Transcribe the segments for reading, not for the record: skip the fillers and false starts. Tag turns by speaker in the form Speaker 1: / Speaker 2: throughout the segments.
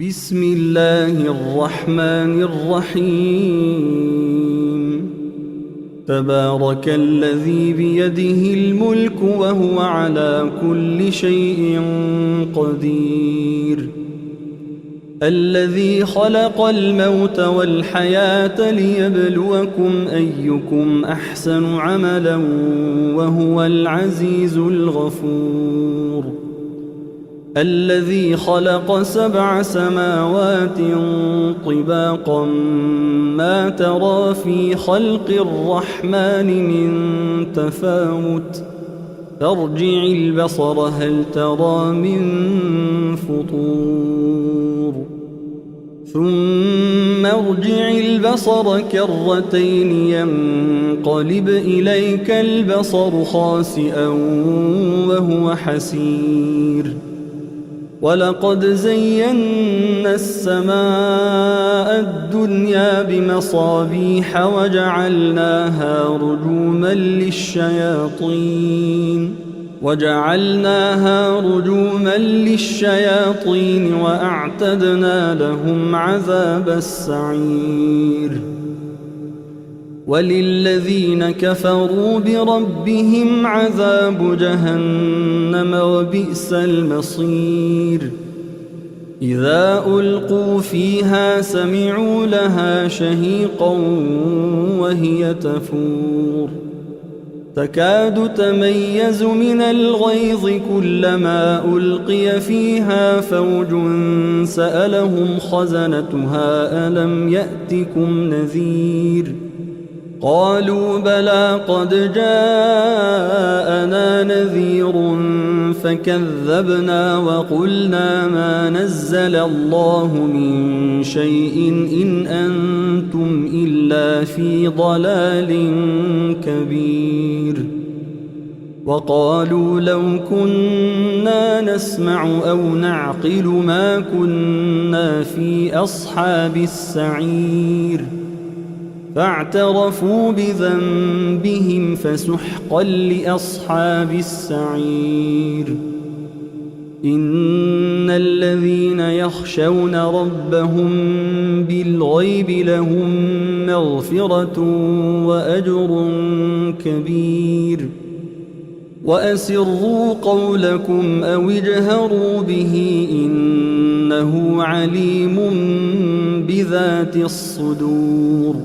Speaker 1: بسم الله الرحمن الرحيم تبارك الذي بيده الملك وهو على كل شيء قدير الذي خلق الموت والحياة ليبلوكم أيكم أحسن عملا وهو العزيز الغفور الذي خلق 7 سماوات طباقا ما ترى في خلق الرحمن من تفاوت فارجع البصر هل ترى من فطور ثم ارجع البصر كرتين ينقلب إليك البصر خاسئا وهو حسير ولقد زينا السماء الدنيا بمصابيح وجعلناها رجوما للشياطين وأعتدنا لهم عذاب السعير وللذين كفروا بربهم عذاب جهنم وبئس المصير إذا ألقوا فيها سمعوا لها شهيقا وهي تفور تكاد تميز من الغيظ كلما ألقي فيها فوج سألهم خزنتها ألم يأتكم نذير قالوا بلى قد جاءنا نذير فكذبنا وقلنا ما نزل الله من شيء إن أنتم إلا في ضلال كبير وقالوا لو كنا نسمع أو نعقل ما كنا في أصحاب السعير فاعترفوا بذنبهم فسحقا لأصحاب السعير إن الذين يخشون ربهم بالغيب لهم مغفرة وأجر كبير وأسروا قولكم أو اجهروا به إنه عليم بذات الصدور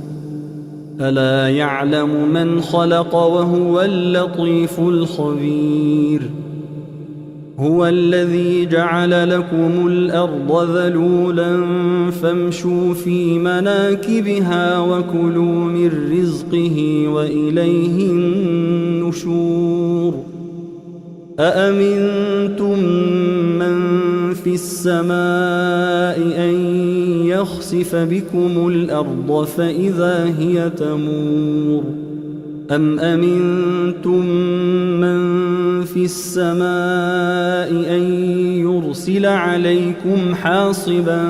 Speaker 1: ألا يعلم من خلق وهو اللطيف الخبير هو الذي جعل لكم الأرض ذلولا فامشوا في مناكبها وكلوا من رزقه وإليه النشور أأمنتم من في السماء أن يخسف بكم الأرض فإذا هي تمور أم أمنتم من في السماء أن يرسل عليكم حاصبا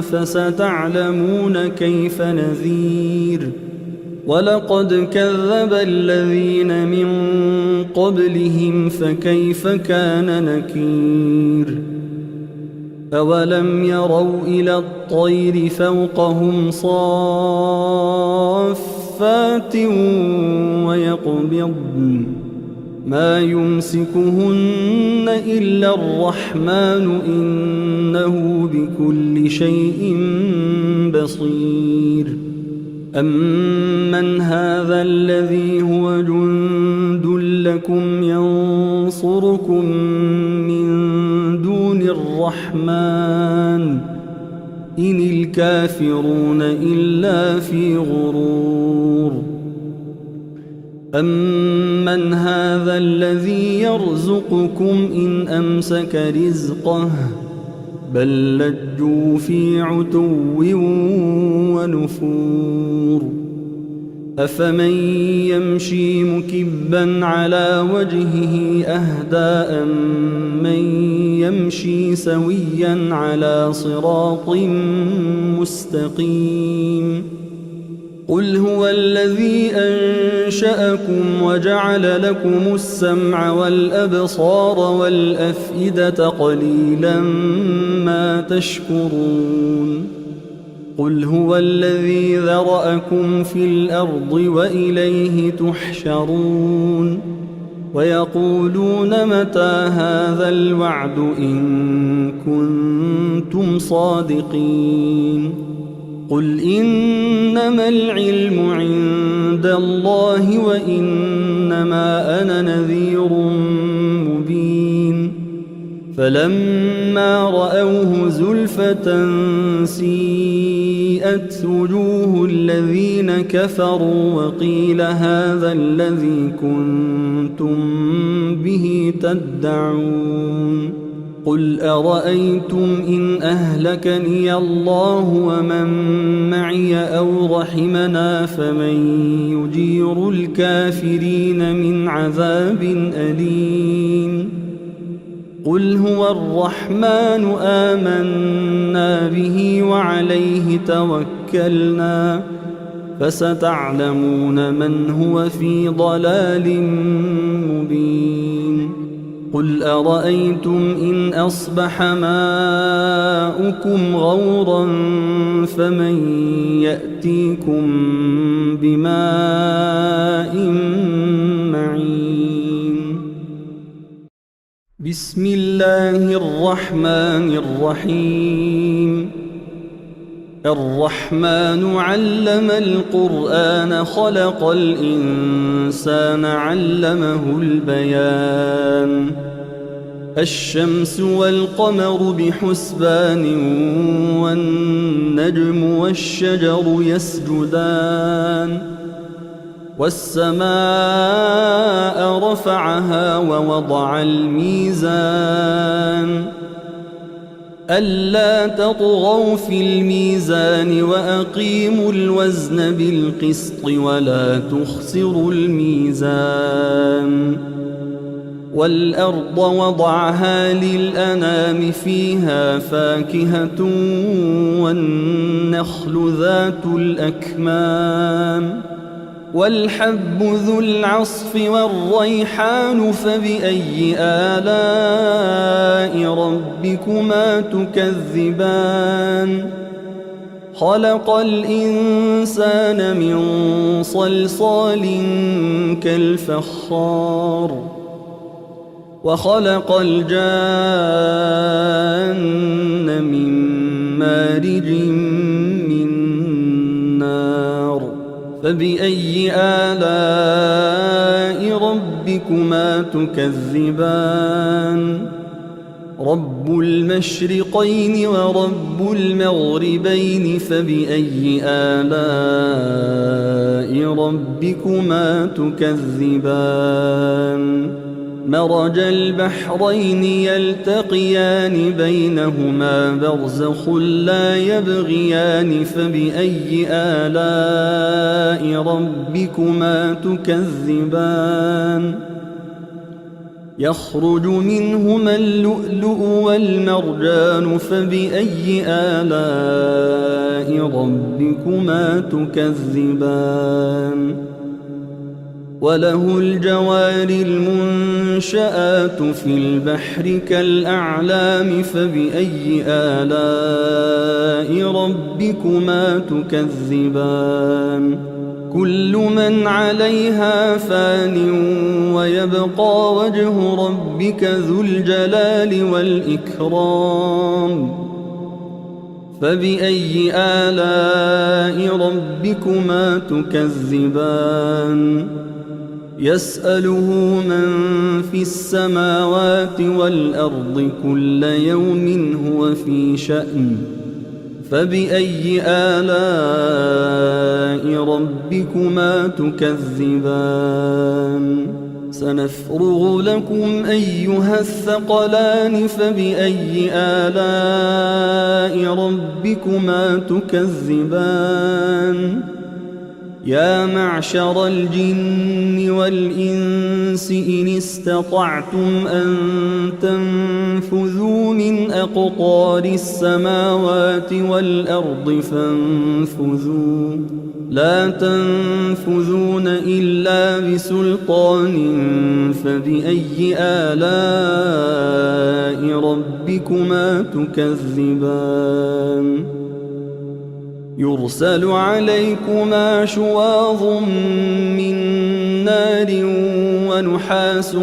Speaker 1: فستعلمون كيف نذير ولقد كذب الذين من قبلهم فكيف كان نكير أولم يروا إلى الطير فوقهم صافات ويقبضن ما يمسكهن إلا الرحمن إنه بكل شيء بصير أمن هذا الذي هو جند لكم ينصركم من دون الرحمن إن الكافرون إلا في غرور أمن هذا الذي يرزقكم إن أمسك رزقه بل لجوا في عتو ونفور أفمن يمشي مكبا على وجهه أهدى أمن يمشي سويا على صراط مستقيم قل هو الذي أنشأكم وجعل لكم السمع والأبصار والأفئدة قليلا ما تشكرون قل هو الذي ذرأكم في الأرض وإليه تحشرون ويقولون متى هذا الوعد إن كنتم صادقين قل إنما العلم عند الله وإنما أنا نذير مبين فلما رأوه زلفة سيئت وجوه الذين كفروا وقيل هذا الذي كنتم به تدعون قل أرأيتم إن أهلكني الله ومن معي أو رحمنا فمن يجير الكافرين من عذاب أليم قل هو الرحمن آمنا به وعليه توكلنا فستعلمون من هو في ضلال مبين قل أرأيتم إن أصبح ماؤكم غورا فمن يأتيكم بماء معين بسم الله الرحمن الرحيم الرحمن علم القرآن خلق الإنسان علمه البيان الشمس والقمر بحسبان والنجم والشجر يسجدان والسماء رفعها ووضع الميزان ألا تطغوا في الميزان وأقيموا الوزن بالقسط ولا تخسروا الميزان والأرض وضعها للأنام فيها فاكهة والنخل ذات الأكمام والحب ذو العصف والريحان فبأي آلاء ربكما تكذبان خلق الإنسان من صلصال كالفخار وخلق الجان من مارج من نار فبأي آلاء ربكما تكذبان رب المشرقين ورب المغربين فبأي آلاء ربكما تكذبان مرج البحرين يلتقيان بينهما برزخ لا يبغيان فبأي آلاء ربكما تكذبان يخرج منهما اللؤلؤ والمرجان فبأي آلاء ربكما تكذبان وله الجوار المنشآت في البحر كالأعلام فبأي آلاء ربكما تكذبان كل من عليها فان ويبقى وجه ربك ذو الجلال والإكرام فبأي آلاء ربكما تكذبان يسأله من في السماوات والأرض كل يوم هو في شأن فبأي آلاء ربكما تكذبان سنفرغ لكم أيها الثقلان فبأي آلاء ربكما تكذبان يا معشر الجن والإنس إن استطعتم أن تنفذوا من أقطار السماوات والأرض فانفذوا لا تنفذون إلا بسلطان فبأي آلاء ربكما تكذبان يرسل عليكما شواظ من نار ونحاس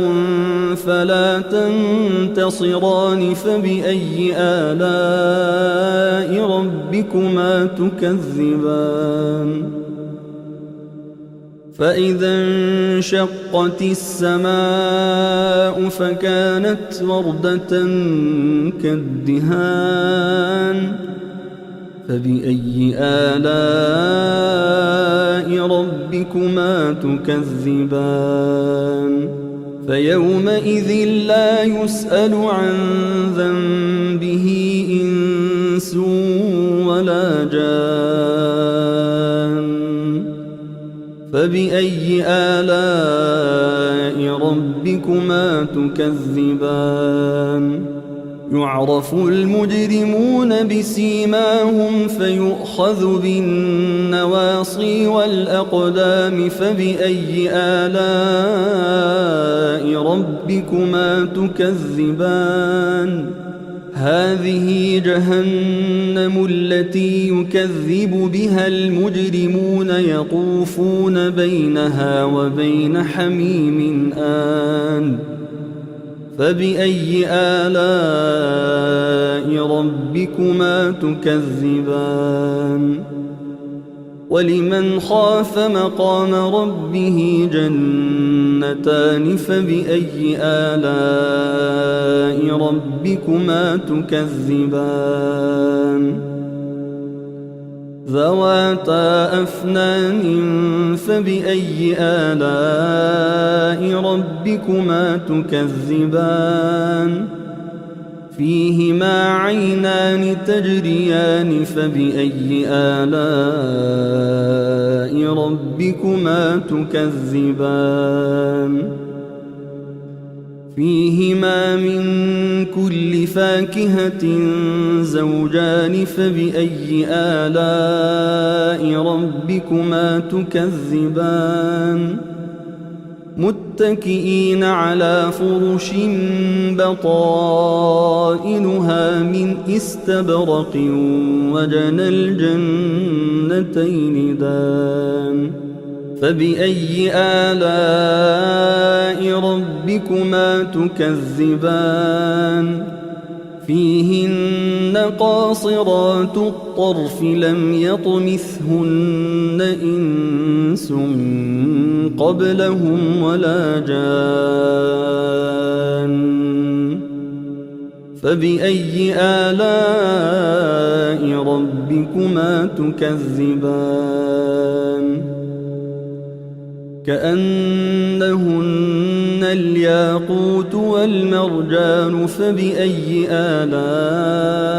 Speaker 1: فلا تنتصران فبأي آلاء ربكما تكذبان فإذا انشقت السماء فكانت وردة كالدهان فبأي آلاء ربكما تكذبان فيومئذ لا يسأل عن ذنبه إنس ولا جان فبأي آلاء ربكما تكذبان يعرف المجرمون بسيماهم فيؤخذ بالنواصي والأقدام فبأي آلاء ربكما تكذبان هذه جهنم التي يكذب بها المجرمون يطوفون بينها وبين حميم آن فبأي آلاء ربكما تكذبان ولمن خاف مقام ربه جنتان فبأي آلاء ربكما تكذبان ذواتا أفنان فبأي آلاء ربكما تكذبان فيهما عينان تجريان فبأي آلاء ربكما تكذبان فيهما من كل فاكهة زوجان فبأي آلاء ربكما تكذبان متكئين على فرش بطائنها من استبرق وجنى الجنتين دان فبأي آلاء ربكما تكذبان فيهن قاصرات الطرف لم يطمثهن إنس قبلهم ولا جان فبأي آلاء ربكما تكذبان كأنهن الياقوت والمرجان فبأي آلاء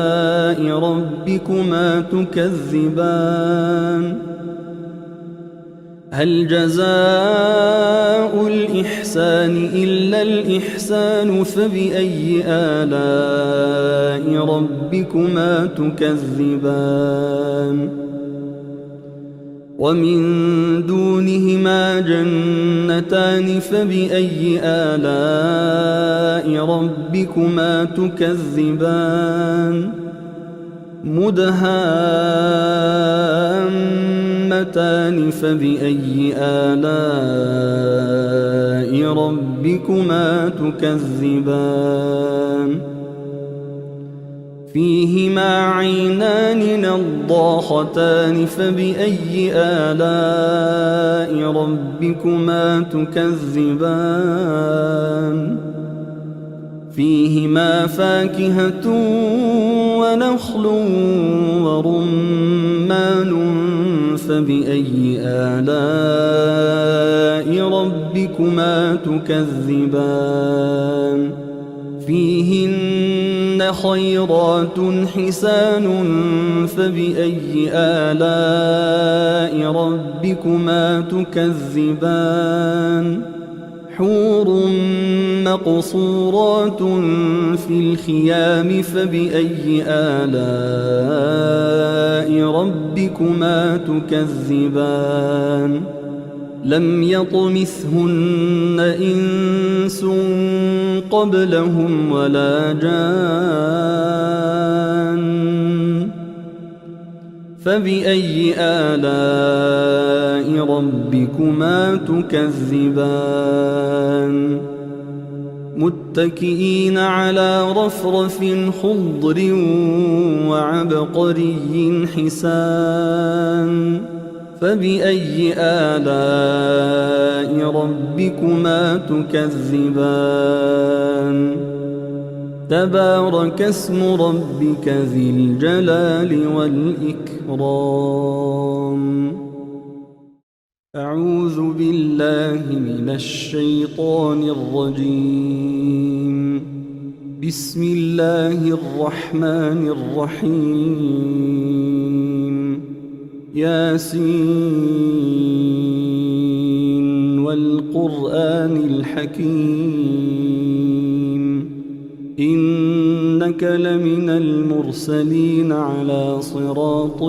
Speaker 1: ربكما تكذبان هل جزاء الإحسان إلا الإحسان فبأي آلاء ربكما تكذبان ومن دونهما جنتان فبأي آلاء ربكما تكذبان مدهامتان فبأي آلاء ربكما تكذبان فيهما عينان نضاختان فبأي آلاء ربكما تكذبان فيهما فاكهة ونخل ورمان فبأي آلاء ربكما تكذبان فيهن خيرات حسان فبأي آلاء ربكما تكذبان حور مقصورات في الخيام فبأي آلاء ربكما تكذبان لم يطمثهن إنس قبلهم ولا جان فبأي آلاء ربكما تكذبان متكئين على رفرف خضر وعبقري حسان فبأي آلاء ربكما تكذبان تبارك اسم ربك ذي الجلال والإكرام أعوذ بالله من الشيطان الرجيم بسم الله الرحمن الرحيم ياسين والقرآن الحكيم إنك لمن المرسلين على صراط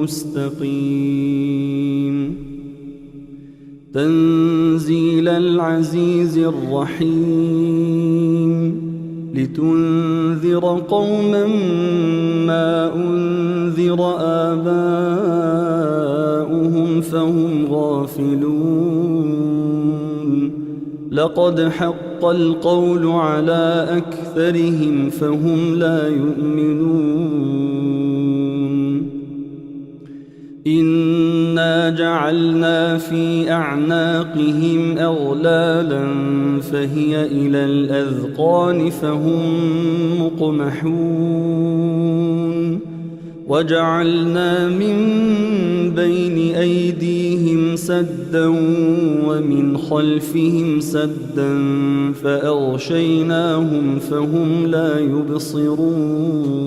Speaker 1: مستقيم تنزيل العزيز الرحيم لتنذر قوما ما أنذر آباؤهم فهم غافلون لقد حق القول على أكثرهم فهم لا يؤمنون إنا جعلنا في أعناقهم أغلالا فهي إلى الأذقان فهم مقمحون وجعلنا من بين أيديهم سدا ومن خلفهم سدا فأغشيناهم فهم لا يبصرون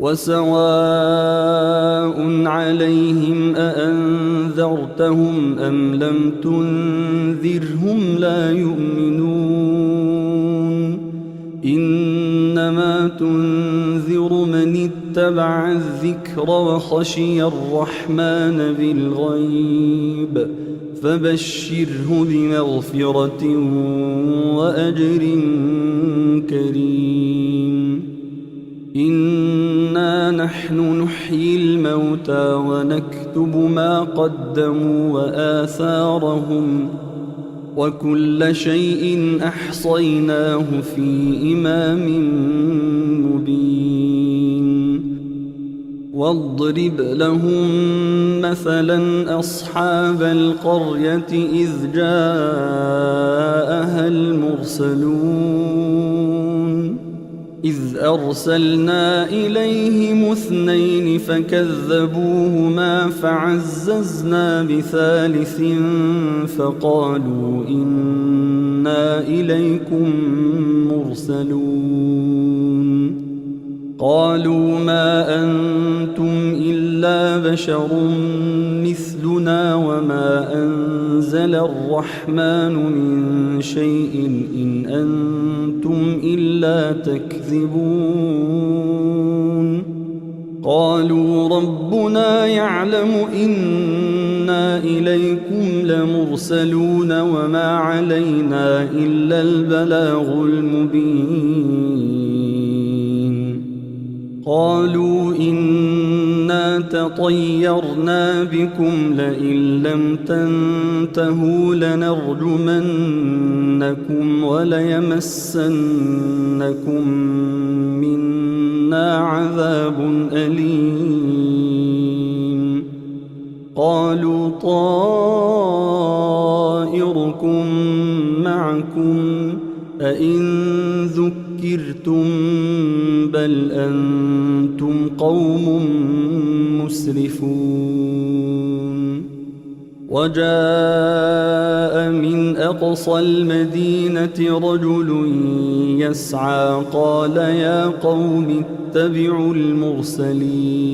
Speaker 1: وسواء عليهم أأنذرتهم أم لم تنذرهم لا يؤمنون إنما تنذر من اتبع الذكر وخشي الرحمن بالغيب فبشره بمغفرة وأجر كريم إنا نحن نحيي الموتى ونكتب ما قدموا وآثارهم وكل شيء أحصيناه في إمام مبين واضرب لهم مثلا أصحاب القرية إذ جاءها المرسلون إذ أرسلنا إليهم 2 فكذبوهما فعززنا بثالث فقالوا إنا إليكم مرسلون قالوا ما أنتم إلا بشر مثلنا وما أنزل الرحمن من شيء إن أنتم إلا تكذبون قالوا ربنا يعلم إنا إليكم لمرسلون وما علينا إلا البلاغ المبين قالوا إنا تطيرنا بكم لئن لم تنتهوا لنرجمنكم وليمسنكم منا عذاب أليم قالوا طائركم معكم أئن ذكرتم بل أنتم قوم مسرفون وجاء من أقصى المدينة رجل يسعى قال يا قوم اتبعوا المرسلين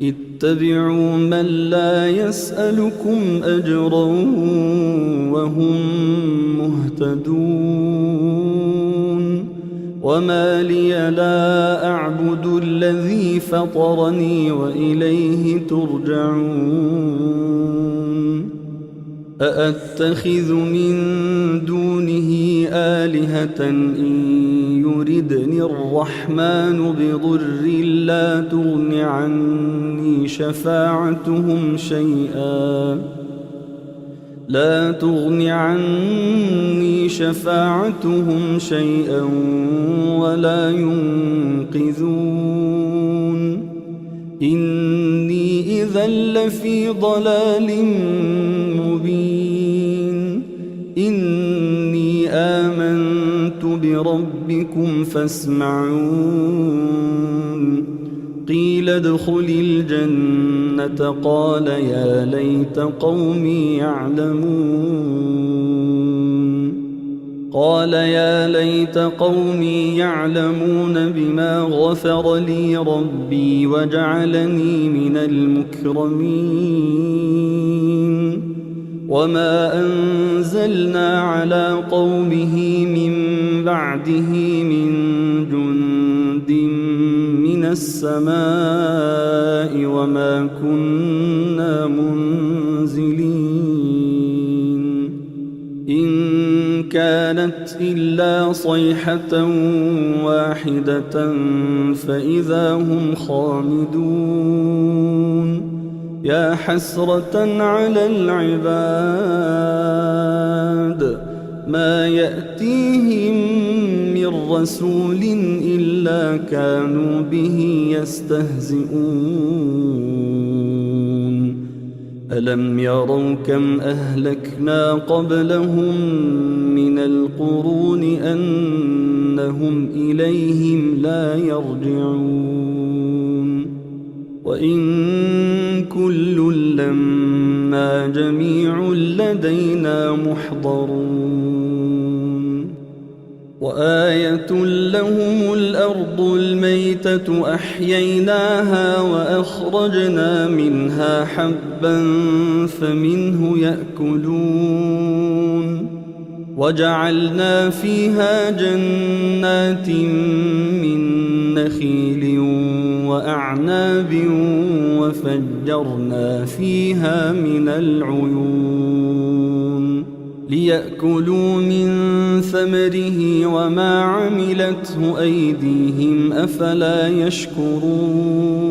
Speaker 1: اتبعوا من لا يسألكم أجرا وهم مهتدون وما لي لا أعبد الذي فطرني وإليه ترجعون أأتخذ من دونه آلهة إن يردني الرحمن بضر لا تغن عني شفاعتهم شيئا ولا ينقذون إني إذا لفي ضلال مبين إني آمنت بربكم فاسمعون قيل ادخل الجنة قال يا ليت قومي يعلمون بما غفر لي ربي وجعلني من المكرمين وما أنزلنا على قومه من بعده من جند من السماء وما كنا منزلين إن كانت إلا صيحة واحدة فإذا هم خامدون يا حسرة على العباد ما يأتيهم من رسول إلا كانوا به يستهزئون ألم يروا كم أهلكنا قبلهم من القرون أنهم إليهم لا يرجعون وإن كل لما جميع لدينا محضرون وآية لهم الأرض الميتة أحييناها وأخرجنا منها حبا فمنه يأكلون وجعلنا فيها جنات من نخيل وأعناب وفجرنا فيها من العيون ليأكلوا من ثمره وما عملته أيديهم أفلا يشكرون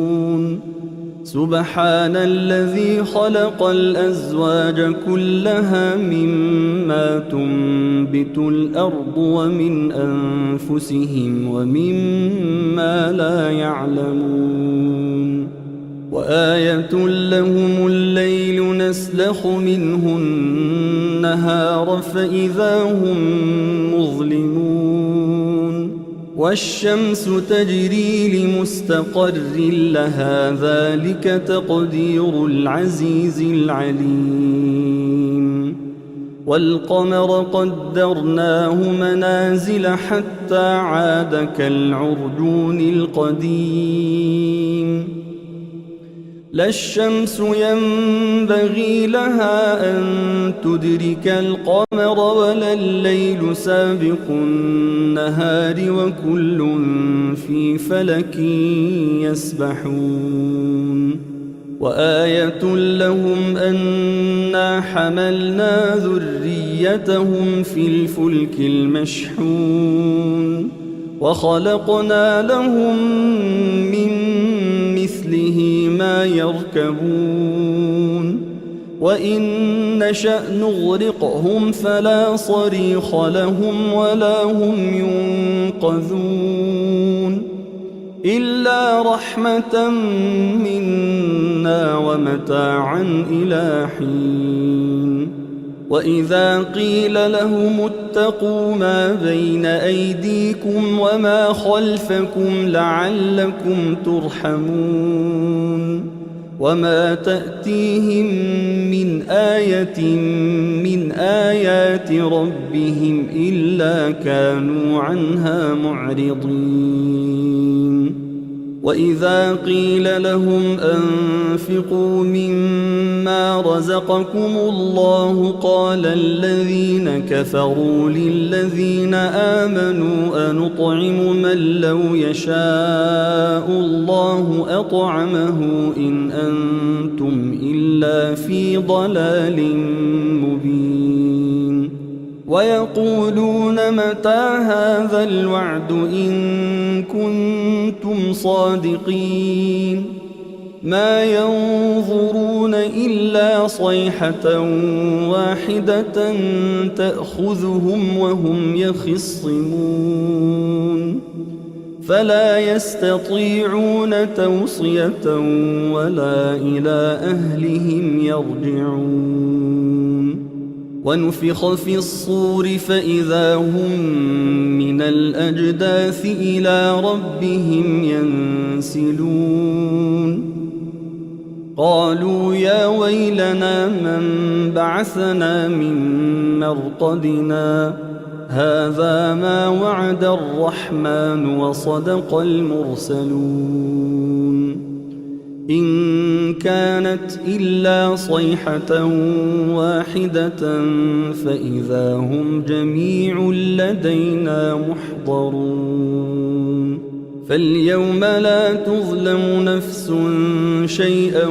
Speaker 1: سبحان الذي خلق الأزواج كلها مما تنبت الأرض ومن أنفسهم ومما لا يعلمون وآية لهم الليل نسلخ منه النهار فإذا هم مظلمون والشمس تجري لمستقر لها ذلك تقدير العزيز العليم والقمر قدرناه منازل حتى عاد كالعرجون القديم لا الشمس ينبغي لها أن تدرك القمر ولا الليل سابق النهار وكل في فلك يسبحون وآية لهم أنا حملنا ذريتهم في الفلك المشحون وخلقنا لهم من مثله ما يركبون وإن نشأ نغرقهم فلا صريخ لهم ولا هم ينقذون إلا رحمة منا ومتاعا إلى حين وإذا قيل لهم اتقوا ما بين أيديكم وما خلفكم لعلكم ترحمون وما تأتيهم من آية من آيات ربهم إلا كانوا عنها معرضين. وإذا قيل لهم أنفقوا مما رزقكم الله قال الذين كفروا للذين آمنوا أنطعم من لو يشاء الله أطعمه إن أنتم إلا في ضلال مبين. ويقولون متى هذا الوعد إن كنتم صادقين ما ينظرون إلا صيحة واحدة تأخذهم وهم يخصمون فلا يستطيعون توصية ولا إلى أهلهم يرجعون. ونفخ في الصور فإذا هم من الأجداث إلى ربهم ينسلون. قالوا يا ويلنا من بعثنا من مرقدنا هذا ما وعد الرحمن وصدق المرسلون. إن كانت إلا صيحة واحدة فإذا هم جميع لدينا محضرون. فاليوم لا تظلم نفس شيئا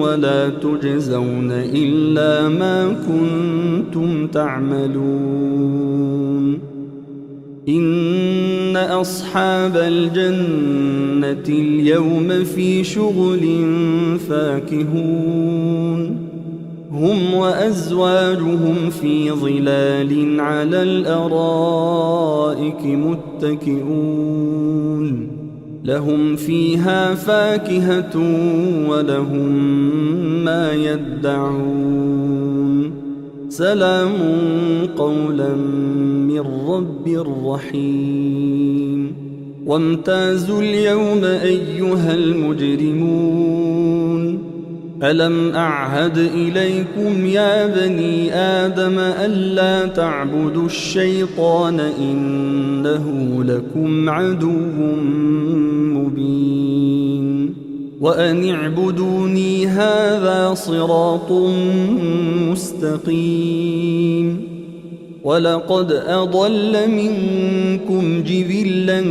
Speaker 1: ولا تجزون إلا ما كنتم تعملون. إن أصحاب الجنة اليوم في شغل فاكهون هم وأزواجهم في ظلال على الأرائك متكئون لهم فيها فاكهة ولهم ما يدعون سلام قولا من رب رحيم. وامتازوا اليوم أيها المجرمون ألم أعهد إليكم يا بني آدم ألا تعبدوا الشيطان إنه لكم عدو مبين. وأن اعبدوني هذا صراط مستقيم. ولقد أضل منكم جبلا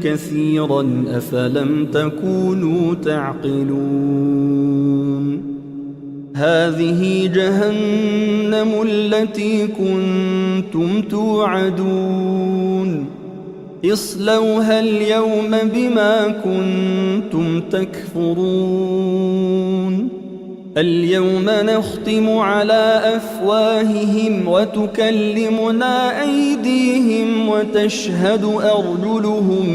Speaker 1: كثيرا أفلم تكونوا تعقلون. هذه جهنم التي كنتم توعدون اصلوها اليوم بما كنتم تكفرون. اليوم نختم على أفواههم وتكلمنا أيديهم وتشهد أرجلهم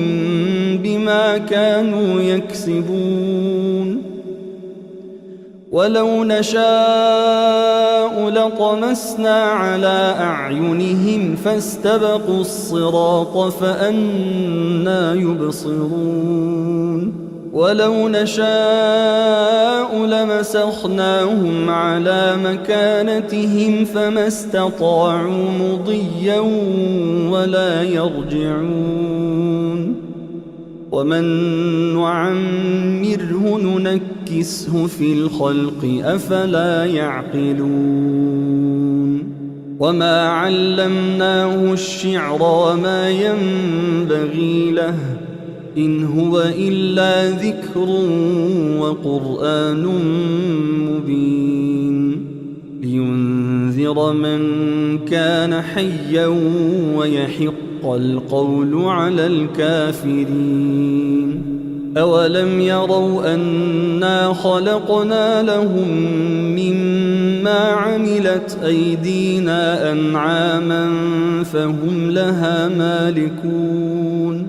Speaker 1: بما كانوا يكسبون. ولو نشاء لطمسنا على أعينهم فاستبقوا الصراط فأنى يبصرون. ولو نشاء لمسخناهم على مكانتهم فما استطاعوا مضيا ولا يرجعون. ومن نعمره ننكسه في الخلق أفلا يعقلون. وما علمناه الشعر وما ينبغي له إن هو إلا ذكر وقرآن مبين لينذر من كان حيا ويحق القول على الكافرين. أولم يروا أنا خلقنا لهم مما عملت أيدينا أنعاما فهم لها مالكون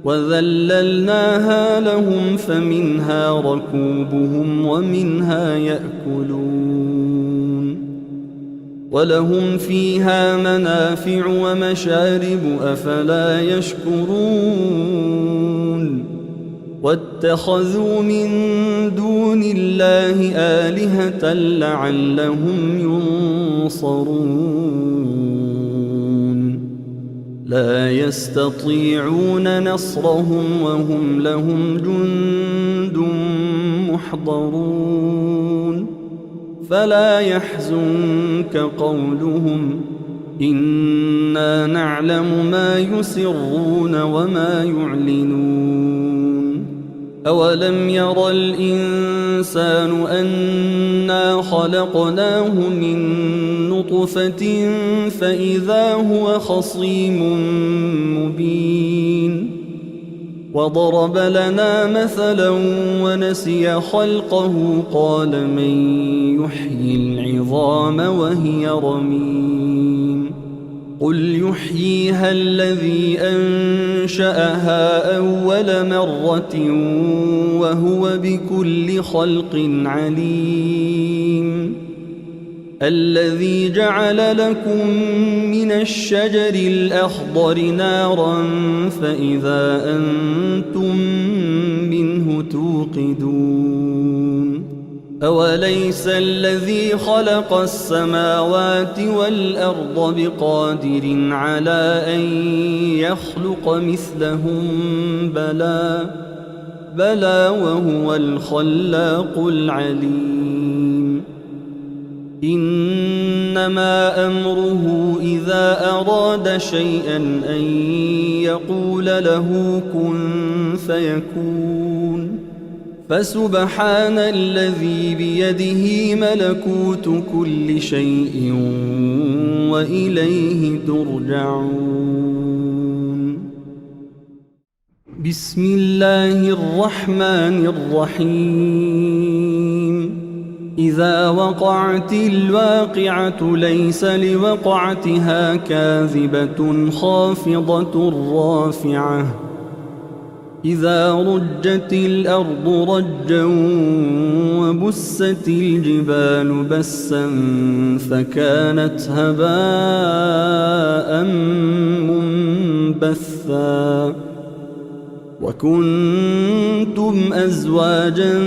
Speaker 1: وذللناها لهم فمنها ركوبهم ومنها يأكلون ولهم فيها منافع ومشارب أفلا يشكرون. واتخذوا من دون الله آلهة لعلهم ينصرون لا يستطيعون نصرهم وهم لهم جند محضرون فلا يحزنك قولهم إنا نعلم ما يسرون وما يعلنون أولم ير الإنسان أنا خلقناه من نطفة فإذا هو خصيم مبين وضرب لنا مثلا ونسي خلقه قال من يحيي العظام وهي رميم قل يحييها الذي أنشأها أول مرة وهو بكل خلق عليم الذي جعل لكم من الشجر الأخضر نارا فإذا أنتم منه توقدون أوليس الذي خلق السماوات والأرض بقادر على أن يخلق مثلهم بلى وهو الخلاق العليم إنما أمره إذا أراد شيئا أن يقول له كن فيكون فسبحان الذي بيده ملكوت كل شيء وإليه ترجعون بسم الله الرحمن الرحيم إذا وقعت الواقعة ليس لوقعتها كاذبة خافضة رافعة إذا رجت الأرض رجا وبست الجبال بسا فكانت هباء منبثا وكنتم أزواجا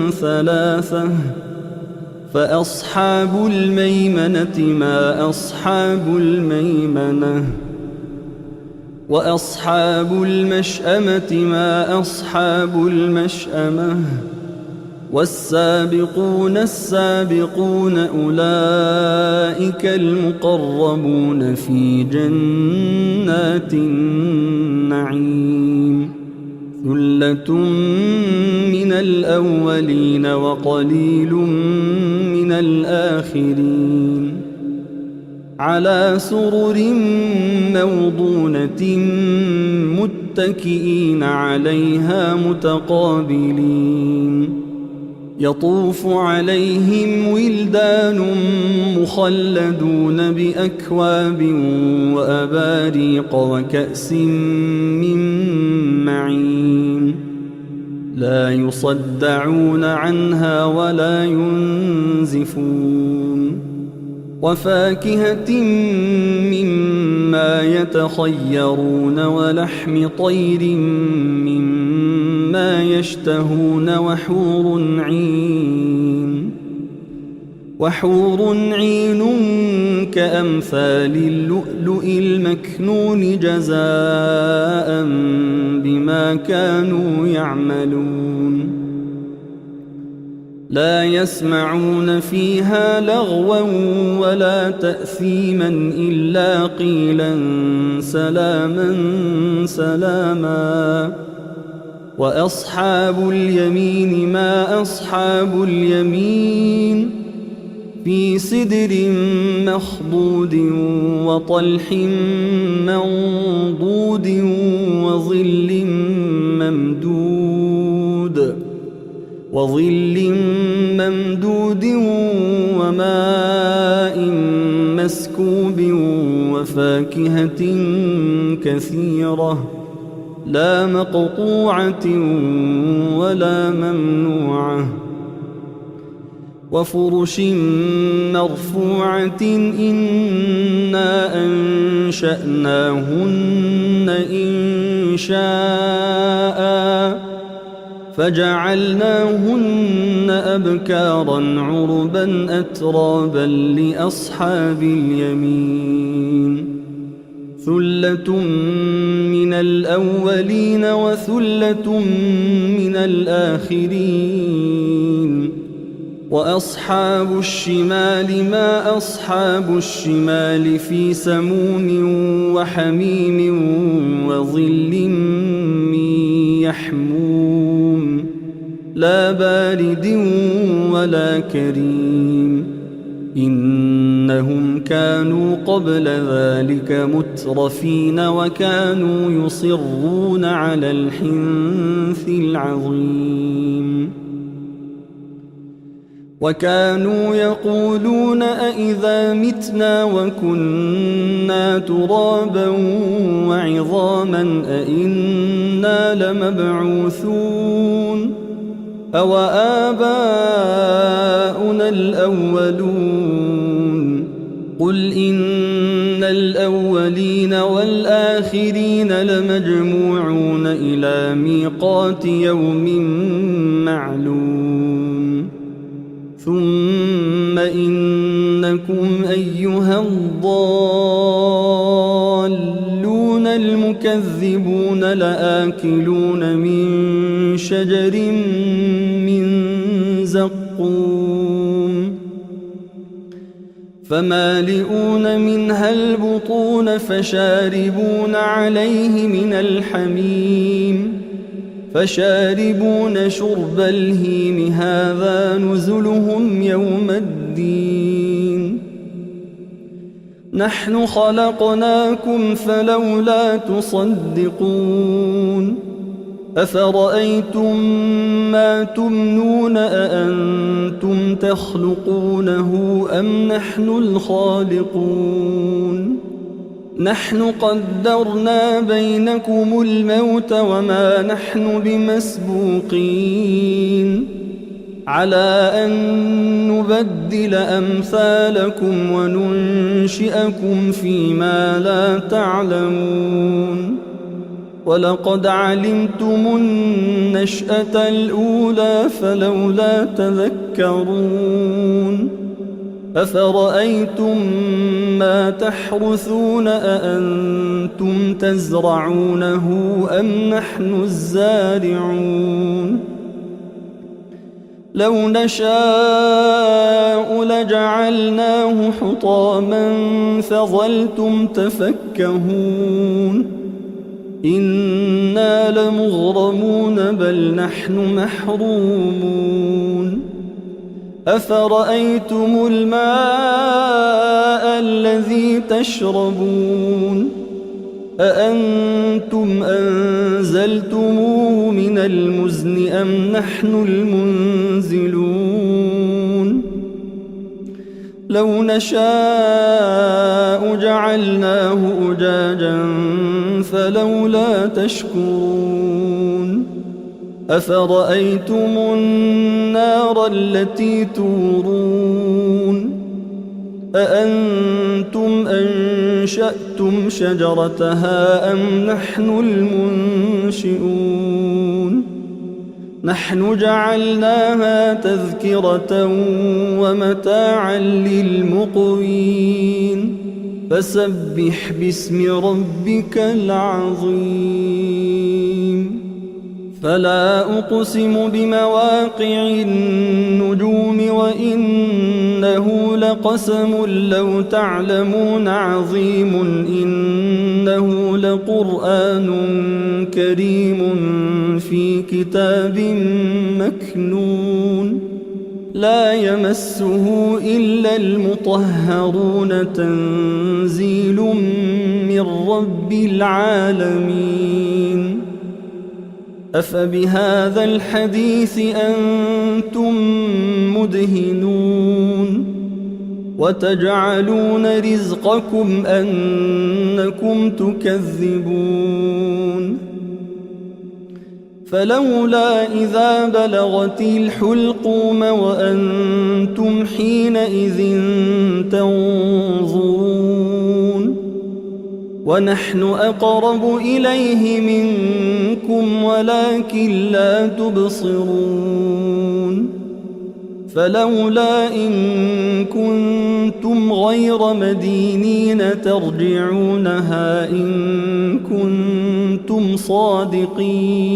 Speaker 1: ثلاثة فأصحاب الميمنة ما أصحاب الميمنة وأصحاب المشأمة ما أصحاب المشأمة والسابقون السابقون أولئك المقربون في جنات النعيم ثلة من الأولين وقليل من الآخرين على سرر موضونة متكئين عليها متقابلين يطوف عليهم ولدان مخلدون بأكواب وأباريق وكأس من معين لا يصدعون عنها ولا ينزفون وفاكهة مما يتخيرون ولحم طير مما يشتهون وحور عين كأمثال اللؤلؤ المكنون جزاء بما كانوا يعملون لا يسمعون فيها لغوا ولا تأثيما إلا قيلا سلاما سلاما وأصحاب اليمين ما أصحاب اليمين في سدر مخضود وطلح منضود وظل ممدود وماء مسكوب وفاكهة كثيرة لا مقطوعة ولا ممنوعة وفرش مرفوعة إنا أنشأناهن إنشاء فجعلناهن أبكارا عربا أترابا لأصحاب اليمين ثلة من الأولين وثلة من الآخرين وأصحاب الشمال ما أصحاب الشمال في سموم وحميم وظل من يحموم لا بارد ولا كريم إنهم كانوا قبل ذلك مترفين وكانوا يصرون على الحنث العظيم وكانوا يقولون أئذا متنا وكنا ترابا وعظاما أئنا لمبعوثون أو آباؤنا الأولون قل إن الأولين والآخرين لمجموعون إلى ميقات يوم معلوم ثم إنكم أيها الضالون المكذبون لآكلون من شجر من زقوم فمالئون منها البطون فشاربون عليه من الحميم فشاربون شرب الهيم هذا نزلهم يوم الدين نحن خلقناكم فلولا تصدقون أفرأيتم ما تمنون أأنتم تخلقونه أم نحن الخالقون نحن قدرنا بينكم الموت وما نحن بمسبوقين على أن نبدل أمثالكم وننشئكم فيما لا تعلمون ولقد علمتم النشأة الأولى فلولا تذكرون أفرأيتم ما تحرثون أأنتم تزرعونه أم نحن الزارعون لو نشاء لجعلناه حطاما فظلتم تفكهون إنا لمغرمون بل نحن محرومون أفرأيتم الماء الذي تشربون أأنتم أنزلتموه من المزن أم نحن المنزلون لو نشاء جعلناه أجاجا فلولا تشكرون أفرأيتم النار التي تورون أأنتم أنشأتم شجرتها أم نحن المنشئون نحن جعلناها تذكرة ومتاعا للمقوين فسبح باسم ربك العظيم فلا أقسم بمواقع النجوم وإنه لقسم لو تعلمون عظيم إنه لقرآن كريم في كتاب مكنون لا يمسه إلا المطهرون تنزيل من رب العالمين أفبهذا الحديث أنتم مدهنون وتجعلون رزقكم أنكم تكذبون فلولا إذا بلغت الحلقوم وأنتم حينئذ تنظرون ونحن أقرب إليه منكم منكم ولكن لا تبصرون فلولا إن كنتم غير مدينين ترجعونها إن كنتم صادقين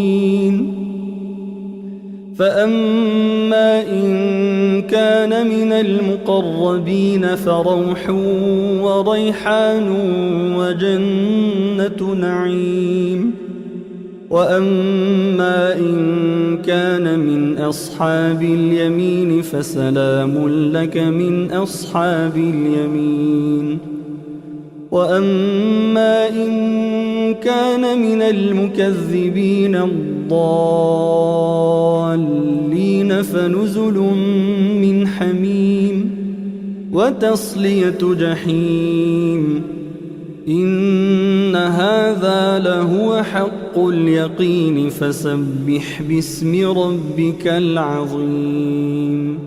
Speaker 1: فأما إن كان من المقربين فروح وريحان وجنة نعيم وأما إن كان من أصحاب اليمين فسلام لك من أصحاب اليمين وأما إن كان من المكذبين الضالين فنزل من حميم وتصلية جحيم إن هذا لهو حق اليقين فسبح باسم ربك العظيم